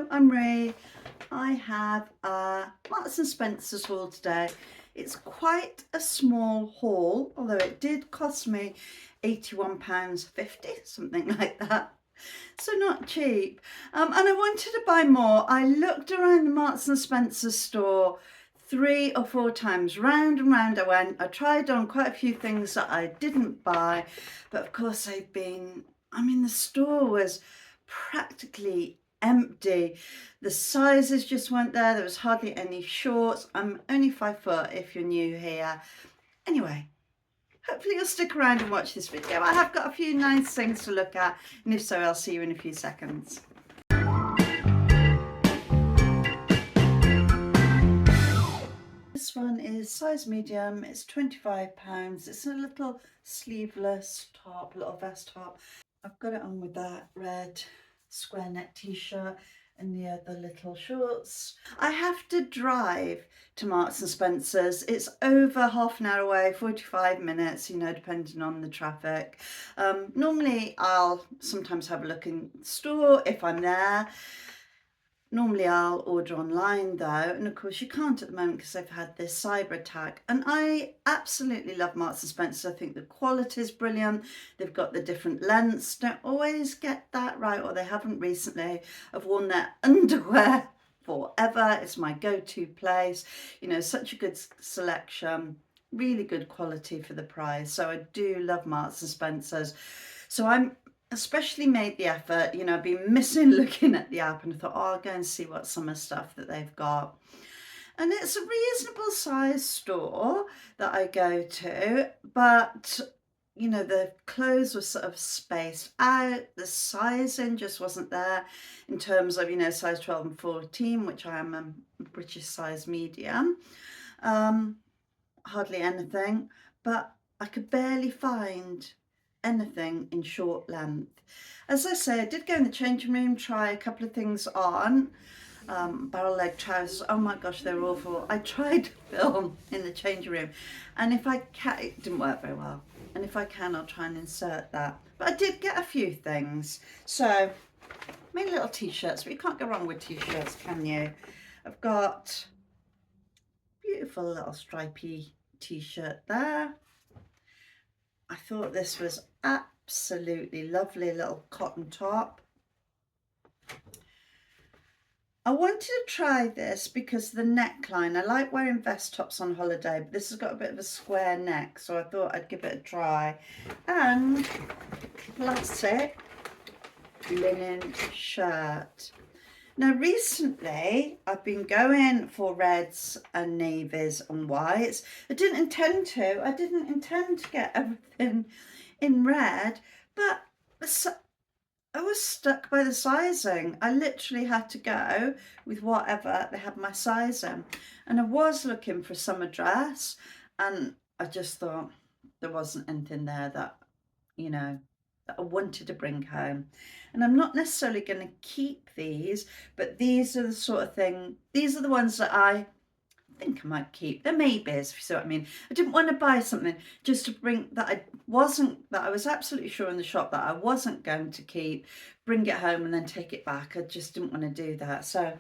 Hello, I'm Ray. I have a Marks and Spencer's haul today. It's quite a small haul, although it did cost me £81.50, something like that. So not cheap. And I wanted to buy more. I looked around the Marks and Spencer's store 3 or 4 times, round and round I went. I tried on quite a few things that I didn't buy, but of course the store was practically empty. The sizes just weren't there. There was hardly any shorts. I'm only 5 foot if you're new here. Anyway, hopefully you'll stick around and watch this video. I have got a few nice things to look at, and if so, I'll see you in a few seconds. This one is size medium. It's £25. It's a little sleeveless top, little vest top. I've got it on with that red square neck t-shirt and the other little shorts. I have to drive to Marks and Spencer's. It's over half an hour away, 45 minutes, you know, depending on the traffic. Normally I'll sometimes have a look in the store if I'm there. Normally I'll order online though, and of course you can't at the moment because they've had this cyber attack. And I absolutely love Marks and Spencer. I think the quality is brilliant. They've got the different lengths. Don't always get that right, or they haven't recently. I've worn their underwear forever. It's my go-to place. You know, such a good selection, really good quality for the price. So I do love Marks and Spencer's. So I'm especially made the effort, you know, I've been missing looking at the app, and I thought, oh, I'll go and see what summer stuff that they've got. And it's a reasonable size store that I go to, but you know, the clothes were sort of spaced out, the sizing just wasn't there in terms of, you know, size 12 and 14, which I am a British size medium. Hardly anything, but I could barely find anything in short length. As I say, I did go in the changing room, try a couple of things on. Barrel leg trousers, oh my gosh, they're awful. I tried to film in the changing room, and if I can, it didn't work very well. And if I can, I'll try and insert that. But I did get a few things. So, made little t-shirts, but you can't go wrong with t-shirts, can you? I've got beautiful little stripey t-shirt there. I thought this was absolutely lovely, little cotton top. I wanted to try this because the neckline, I like wearing vest tops on holiday, but this has got a bit of a square neck, so I thought I'd give it a try. And classic linen shirt. Now recently I've been going for reds and navies and whites. I didn't intend to get everything in red, but I was stuck by the sizing. I literally had to go with whatever they had my size in. And I was looking for a summer dress, and I just thought there wasn't anything there that, you know, that I wanted to bring home. And I'm not necessarily going to keep these, but these are the sort of thing, these are the ones that I think I might keep. They're maybes, if you see what I mean. I didn't want to buy something just to bring that I was absolutely sure in the shop that I wasn't going to keep, bring it home and then take it back. I just didn't want to do that. So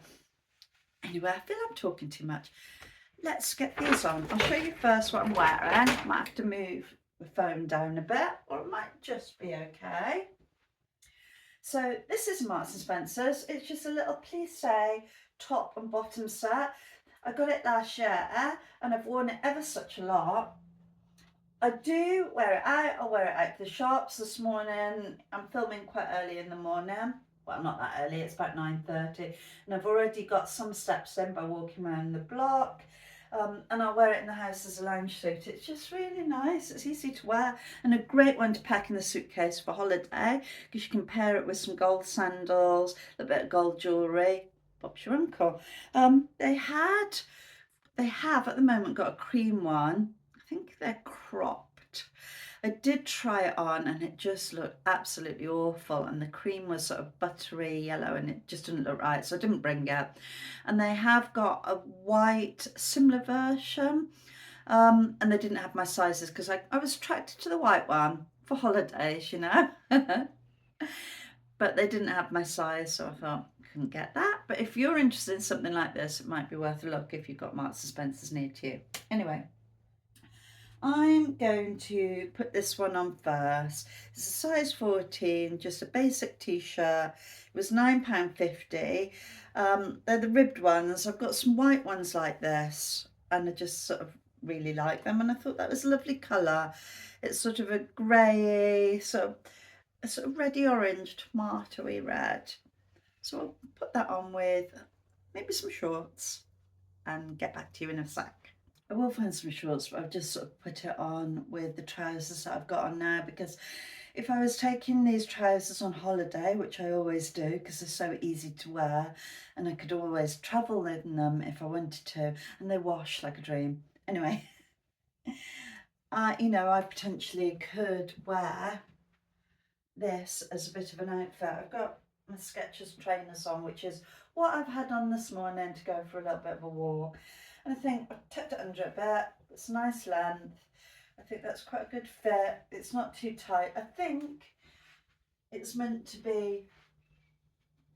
anyway, I feel I'm talking too much. Let's get these on. I'll show you first what I'm wearing. I might have to move the phone down a bit, or it might just be okay. So this is Marks and Spencer's. It's just a little plissé top and bottom set. I got it last year and I've worn it ever such a lot. I do wear it out. I'll wear it out to the shops. This morning I'm filming quite early in the morning. Well, not that early, it's about 9:30, and I've already got some steps in by walking around the block. And I'll wear it in the house as a lounge suit. It's just really nice. It's easy to wear and a great one to pack in the suitcase for holiday, because you can pair it with some gold sandals, a bit of gold jewellery. Bob's your uncle. They have at the moment got a cream one. I think they're cropped. I did try it on and it just looked absolutely awful, and the cream was sort of buttery yellow and it just didn't look right, so I didn't bring it. And they have got a white similar version, and they didn't have my sizes because I was attracted to the white one for holidays, you know. But they didn't have my size, so I thought, couldn't get that. But if you're interested in something like this, it might be worth a look if you've got Marks and Spencer's near to you. Anyway, I'm going to put this one on first. It's a size 14, just a basic t-shirt. It was £9.50. They're the ribbed ones. I've got some white ones like this, and I just sort of really like them, and I thought that was a lovely colour. It's sort of a grey, sort of reddy orange, tomatoey red. So I'll put that on with maybe some shorts and get back to you in a sec. I will find some shorts, but I've just sort of put it on with the trousers that I've got on now, because if I was taking these trousers on holiday, which I always do because they're so easy to wear, and I could always travel in them if I wanted to, and they wash like a dream. Anyway, you know, I potentially could wear this as a bit of an outfit. I've got my Skechers trainers on, which is what I've had on this morning to go for a little bit of a walk. And I think I've tucked it under a bit. It's a nice length. I think that's quite a good fit. It's not too tight. I think it's meant to be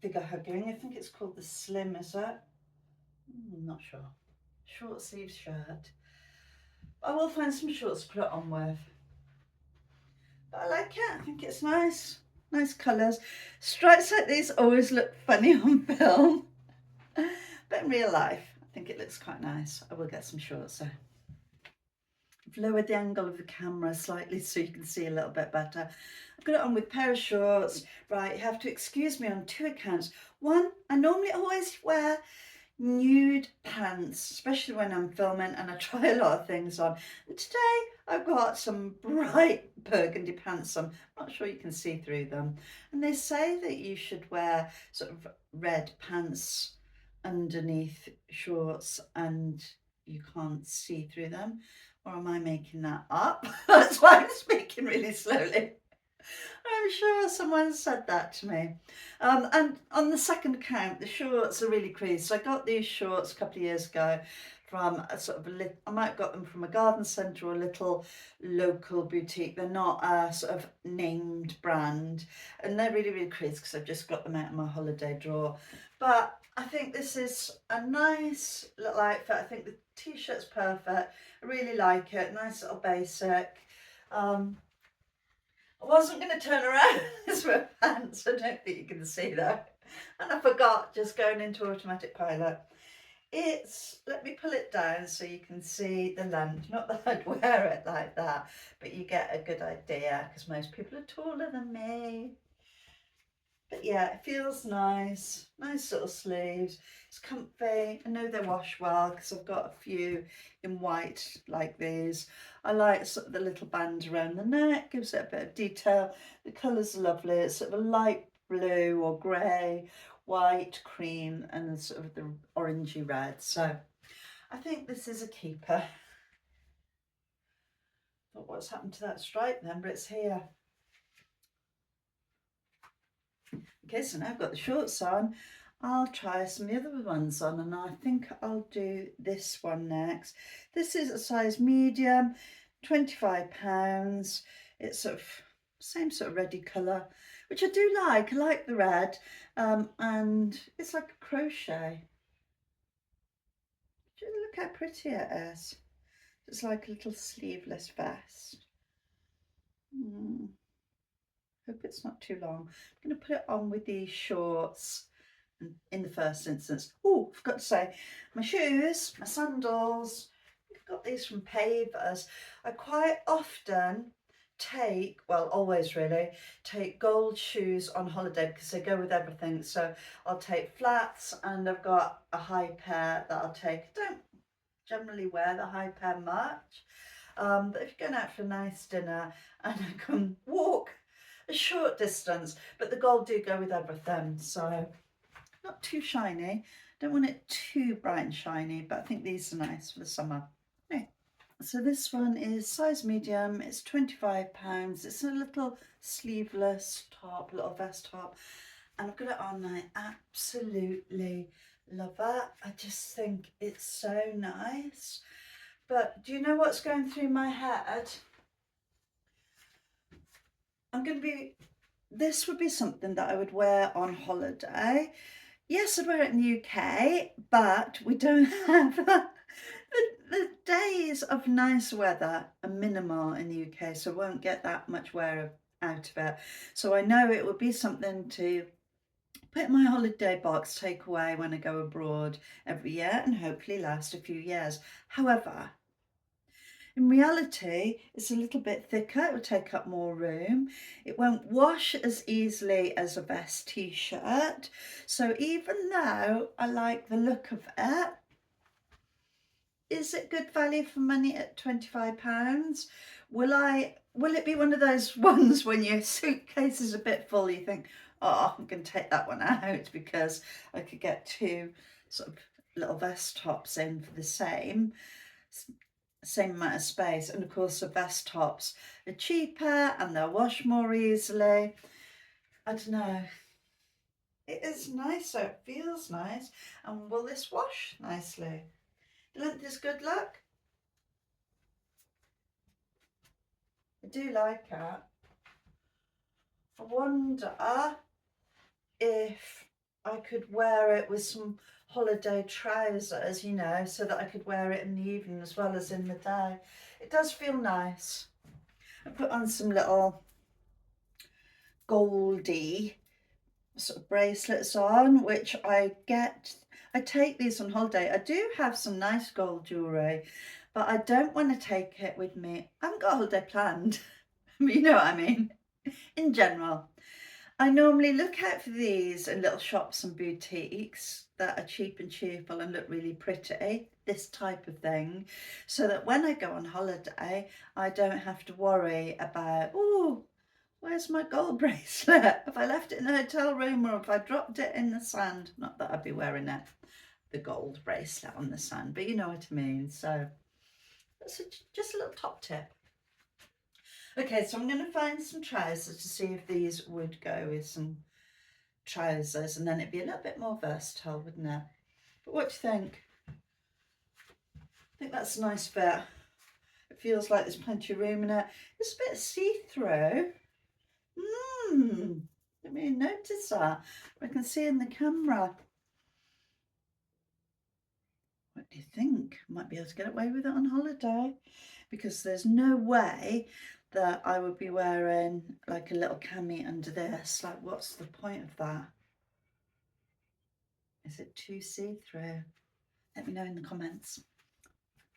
figure hugging. I think it's called the Slim, is it? I'm not sure. Short sleeve shirt. I will find some shorts to put it on with. But I like it. I think it's nice. Nice colours. Stripes like these always look funny on film. But in real life, I think it looks quite nice. I will get some shorts there. I've lowered the angle of the camera slightly so you can see a little bit better. I've got it on with a pair of shorts. Right, you have to excuse me on 2 accounts. One, I normally always wear nude pants, especially when I'm filming and I try a lot of things on. And today I've got some bright burgundy pants on. I'm not sure you can see through them. And they say that you should wear sort of red pants underneath shorts and you can't see through them. Or am I making that up? That's why I'm speaking really slowly. I'm sure someone said that to me. And on the second account, the shorts are really creased. So I got these shorts a couple of years ago from a sort of I might have got them from a garden centre or a little local boutique. They're not a sort of named brand, and they're really, really creased because I've just got them out of my holiday drawer. But I think this is a nice little outfit. I think the t-shirt's perfect. I really like it. Nice little basic. I wasn't going to turn around as my pants. I don't think you can see that. And I forgot, just going into automatic pilot. Let me pull it down so you can see the length. Not that I'd wear it like that, but you get a good idea because most people are taller than me. But yeah, it feels nice. Nice little sleeves. It's comfy. I know they wash well because I've got a few in white like these. I like sort of the little band around the neck. Gives it a bit of detail. The colours are lovely. It's sort of a light blue or grey, white, cream, and sort of the orangey red. So I think this is a keeper. Thought what's happened to that stripe then, but it's here. Okay, so now I've got the shorts on. I'll try some of the other ones on, and I think I'll do this one next. This is a size medium, £25. It's sort of same sort of reddy colour, which I do like. I like the red, and it's like a crochet. Look how pretty it is. It's like a little sleeveless vest. Hope it's not too long. I'm going to put it on with these shorts in the first instance. Oh, I forgot to say, my shoes, my sandals, I've got these from Pavers. I quite often take, well, always really, take gold shoes on holiday because they go with everything. So I'll take flats, and I've got a high pair that I'll take. I don't generally wear the high pair much, but if you're going out for a nice dinner and I can walk a short distance, but the gold do go with everything, so not too shiny. Don't want it too bright and shiny, but I think these are nice for the summer. Okay. So this one is size medium. It's £25. It's a little sleeveless top, little vest top, and I've got it on. I absolutely love it. I just think it's so nice. But do you know what's going through my head? This would be something that I would wear on holiday. Yes, I wear it in the UK, but we don't have the days of nice weather are minimal in the UK, so I won't get that much wear out of it. So I know it would be something to put in my holiday box, take away when I go abroad every year and hopefully last a few years. However, in reality, it's a little bit thicker, it will take up more room. It won't wash as easily as a vest t-shirt. So even though I like the look of it, is it good value for money at £25? Will it be one of those ones when your suitcase is a bit full, you think, oh, I'm going to take that one out because I could get two sort of little vest tops in for the same amount of space, and of course the vest tops are cheaper and they'll wash more easily. I don't know, it is nice, so it feels nice. And will this wash nicely? Length is good luck. I do like it. I wonder if I could wear it with some holiday trousers, you know, so that I could wear it in the evening as well as in the day. It does feel nice. I put on some little goldy sort of bracelets on, which I take these on holiday. I do have some nice gold jewellery, but I don't want to take it with me. I haven't got a holiday planned. You know what I mean? In general, I normally look out for these in little shops and boutiques that are cheap and cheerful and look really pretty, this type of thing, so that when I go on holiday, I don't have to worry about, oh, where's my gold bracelet? If I left it in the hotel room or if I dropped it in the sand, not that I'd be wearing it, the gold bracelet on the sand, but you know what I mean. So that's just a little top tip. Okay, so I'm going to find some trousers to see if these would go with some trousers, and then it'd be a little bit more versatile, wouldn't it? But what do you think? I think that's a nice fit. It feels like there's plenty of room in it. It's a bit see-through. Let me notice that. I can see in the camera. What do you think? I might be able to get away with it on holiday, because there's no way that I would be wearing like a little cami under this. Like, what's the point of that? Is it too see-through? Let me know in the comments.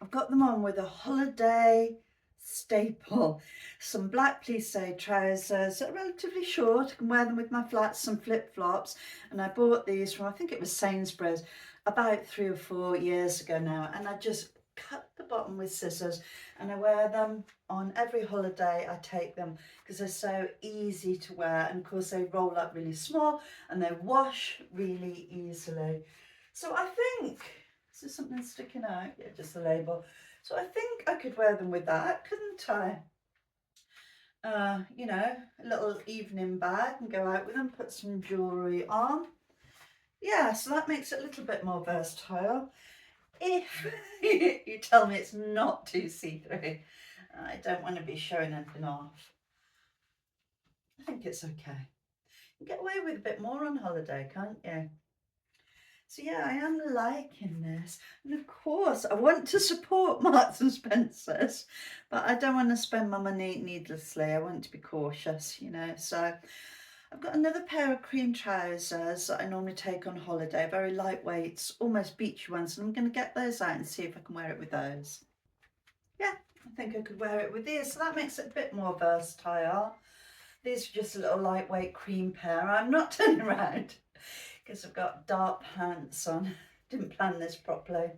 I've got them on with a holiday staple. Some black plissé trousers that are relatively short. I can wear them with my flats, some flip-flops. And I bought these from, I think it was Sainsbury's, about 3 or 4 years ago now. And I just cut the bottom with scissors and I wear them on every holiday I take them, because they're so easy to wear. And of course they roll up really small and they wash really easily. So I think, is there something sticking out? Yeah, just the label. So I think I could wear them with that, couldn't I? You know, a little evening bag and go out with them, put some jewellery on. Yeah, so that makes it a little bit more versatile. If you tell me it's not too see-through, I don't want to be showing anything off. I think it's okay. You get away with a bit more on holiday, can't you? So yeah, I am liking this. And of course, I want to support Marks and Spencer's, but I don't want to spend my money needlessly. I want to be cautious, you know. So I've got another pair of cream trousers that I normally take on holiday, very lightweight, almost beachy ones. And I'm going to get those out and see if I can wear it with those. Yeah, I think I could wear it with these. So that makes it a bit more versatile. These are just a little lightweight cream pair. I'm not turning around because I've got dark pants on. Didn't plan this properly.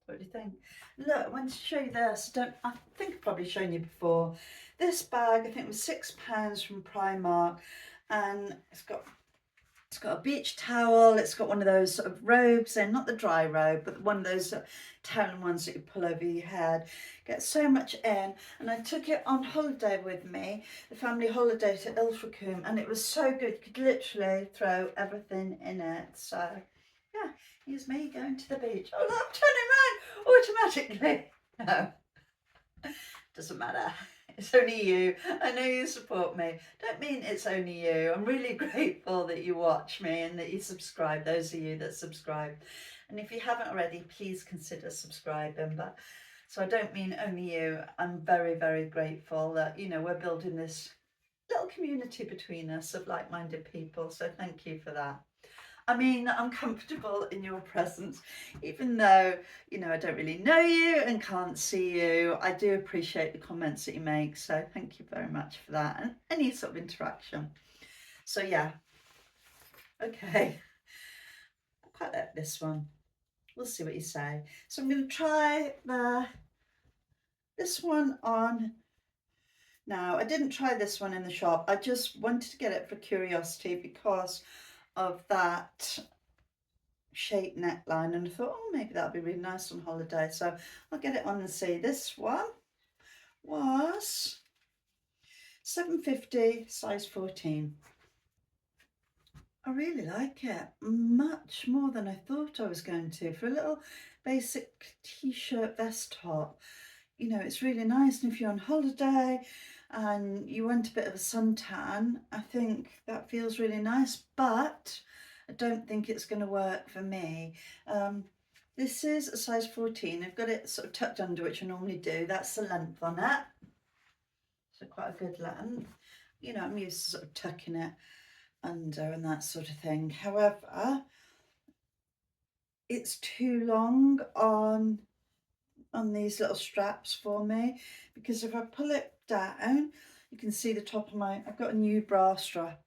What do you think? Look, I want to show you this. I think I've probably shown you before. This bag, I think it was £6 from Primark, and it's got a beach towel. It's got one of those sort of robes in, not the dry robe, but one of those towel ones that you pull over your head. Get so much in, and I took it on holiday with me, the family holiday to Ilfracombe, and it was so good. You could literally throw everything in it. So yeah, here's me going to the beach. Oh, look, I'm turning around automatically. No, doesn't matter. It's only you. I know you support me. Don't mean it's only you. I'm really grateful that you watch me and that you subscribe, those of you that subscribe. And if you haven't already, please consider subscribing. But so I don't mean only you. I'm very, very grateful that, you know, we're building this little community between us of like-minded people. So thank you for that. I mean, I'm comfortable in your presence, even though, you know, I don't really know you and can't see you. I do appreciate the comments that you make. So thank you very much for that and any sort of interaction. So yeah, okay. I quite like this one. We'll see what you say. So I'm going to try this one on. Now, I didn't try this one in the shop. I just wanted to get it for curiosity because of that shape neckline, and I thought, oh, maybe that'd be really nice on holiday, so I'll get it on and see. This one was £7.50, size 14. I really like it, much more than I thought I was going to. For a little basic t-shirt vest top, you know, it's really nice. And if you're on holiday and you want a bit of a suntan, I think that feels really nice, but I don't think it's going to work for me. This is a size 14. I've got it sort of tucked under, which I normally do. That's the length on it. So quite a good length. You know, I'm used to sort of tucking it under and that sort of thing. However, it's too long on these little straps for me, because if I pull it down, you can see the top of my, I've got a nude bra strap.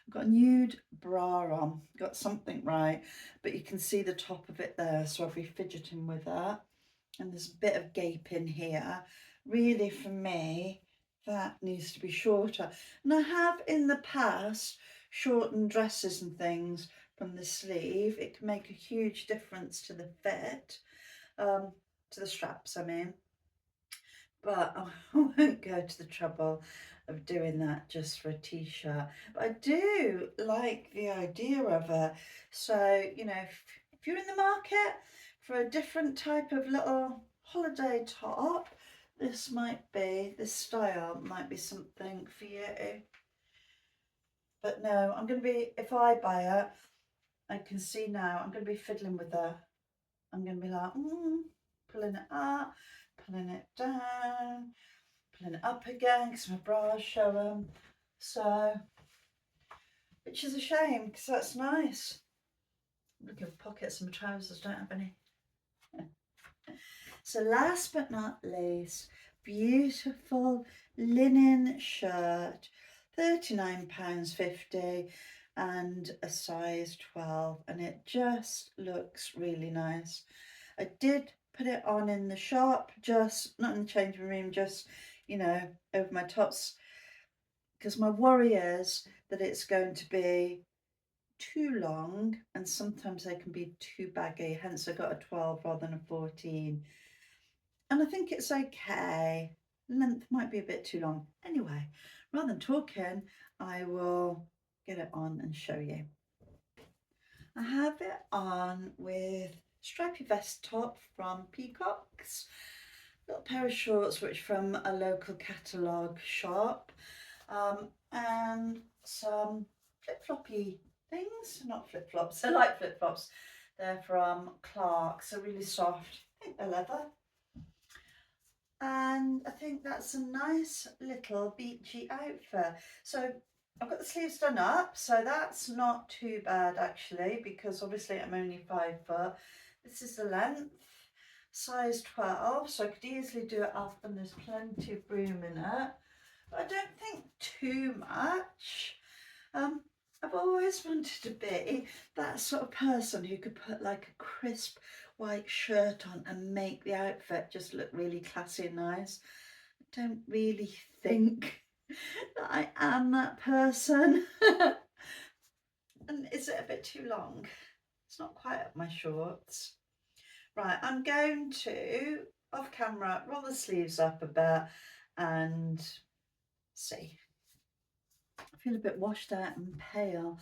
I've got a nude bra on, got something right, but you can see the top of it there, so I'll be fidgeting with that. And there's a bit of gaping here. Really, for me, that needs to be shorter. And I have in the past shortened dresses and things from the sleeve. It can make a huge difference to the fit, to the straps, I mean. But I won't go to the trouble of doing that just for a t-shirt. But I do like the idea of it. So, you know, if you're in the market for a different type of little holiday top, this style might be something for you. But no, I'm going to be, if I buy it, I can see now, I'm going to be fiddling with that. I'm going to be like, pulling it up, pulling it down, pulling it up again because my bras show them. So, which is a shame because that's nice. Look at pockets and my trousers don't have any. So last but not least, beautiful linen shirt, £39.50 and a size 12, and it just looks really nice. I did put it on in the shop, just not in the changing room, just, you know, over my tops, because my worry is that it's going to be too long and sometimes they can be too baggy, hence I got a 12 rather than a 14. And I think it's okay. Length might be a bit too long. Anyway, rather than talking, I will get it on and show you. I have it on with stripy vest top from Peacocks, little pair of shorts which from a local catalogue shop, and some flip-floppy things, not flip-flops, they're like flip-flops, they're from Clark's, they're really soft, I think they're leather. And I think that's a nice little beachy outfit. So I've got the sleeves done up, so that's not too bad actually, because obviously I'm only 5 foot. This is the length, size 12, so I could easily do it up and there's plenty of room in it. But I don't think too much. I've always wanted to be that sort of person who could put like a crisp white shirt on and make the outfit just look really classy and nice. I don't really think that I am that person. And is it a bit too long? It's not quite up my shorts. Right, I'm going to, off camera, roll the sleeves up a bit and see. I feel a bit washed out and pale,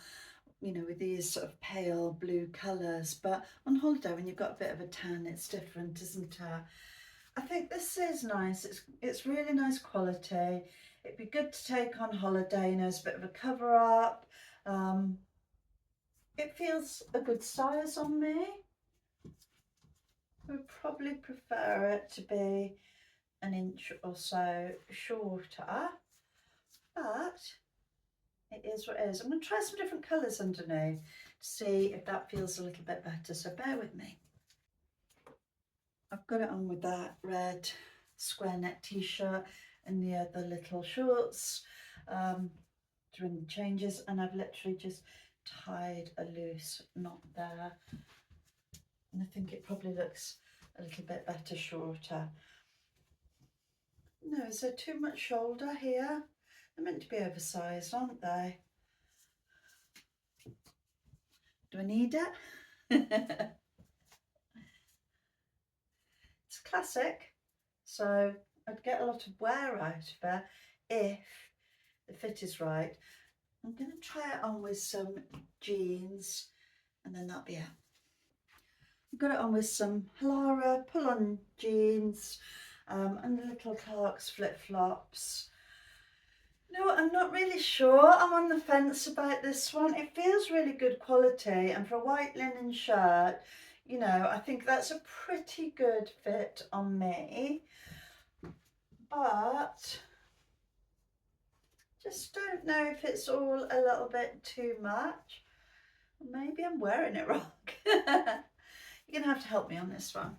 you know, with these sort of pale blue colours, but on holiday when you've got a bit of a tan, it's different, isn't it? I think this is nice. It's really nice quality. It'd be good to take on holiday, you know, as a bit of a cover up. It feels a good size on me. I would probably prefer it to be an inch or so shorter, but it is what it is. I'm going to try some different colours underneath to see if that feels a little bit better, so bear with me. I've got it on with that red square neck t-shirt and the other little shorts during the changes, and I've literally just tied a loose knot there, and I think it probably looks a little bit better shorter. No, is there too much shoulder here? They're meant to be oversized, aren't they? Do I need it? It's classic, so I'd get a lot of wear out of it if the fit is right. I'm going to try it on with some jeans, and then that'll be it. I've got it on with some Halara pull-on jeans and the little Clark's flip-flops. No, I'm not really sure. I'm on the fence about this one. It feels really good quality, and for a white linen shirt, you know, I think that's a pretty good fit on me. But just don't know if it's all a little bit too much. Maybe I'm wearing it wrong. You're going to have to help me on this one.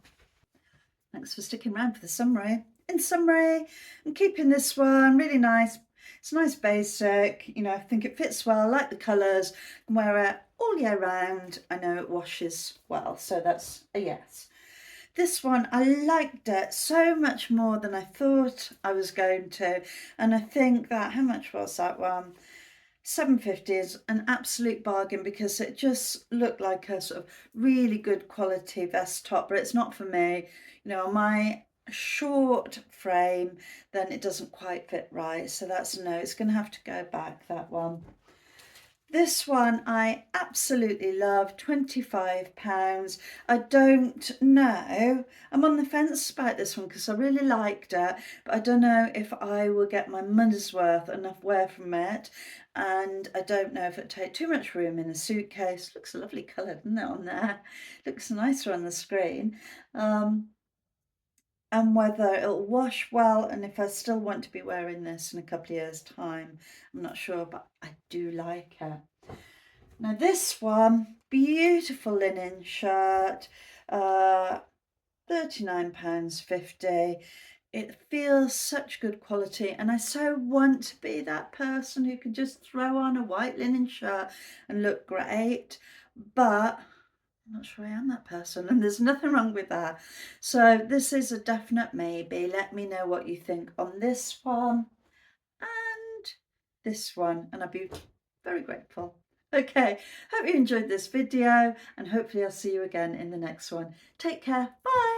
Thanks for sticking around for the summary. In summary, I'm keeping this one really nice. It's a nice basic, you know, I think it fits well, I like the colours, I can wear it all year round. I know it washes well, so that's a yes. This one, I liked it so much more than I thought I was going to, and I think that, how much was that one? £7.50 is an absolute bargain, because it just looked like a sort of really good quality vest top, but it's not for me. You know, on my short frame, then it doesn't quite fit right, so that's a no. It's going to have to go back, that one. This one I absolutely love, £25. I don't know, I'm on the fence about this one because I really liked it, but I don't know if I will get my money's worth enough wear from it, and I don't know if it'd take too much room in a suitcase. Looks a lovely colour, doesn't it, on there? Looks nicer on the screen. And whether it'll wash well, and if I still want to be wearing this in a couple of years' time, I'm not sure, but I do like it. Now this one, beautiful linen shirt, £39.50. It feels such good quality, and I so want to be that person who can just throw on a white linen shirt and look great, but I'm not sure I am that person, and there's nothing wrong with that. So this is a definite maybe. Let me know what you think on this one and this one, and I'd be very grateful. Okay, hope you enjoyed this video, and hopefully I'll see you again in the next one. Take care, bye.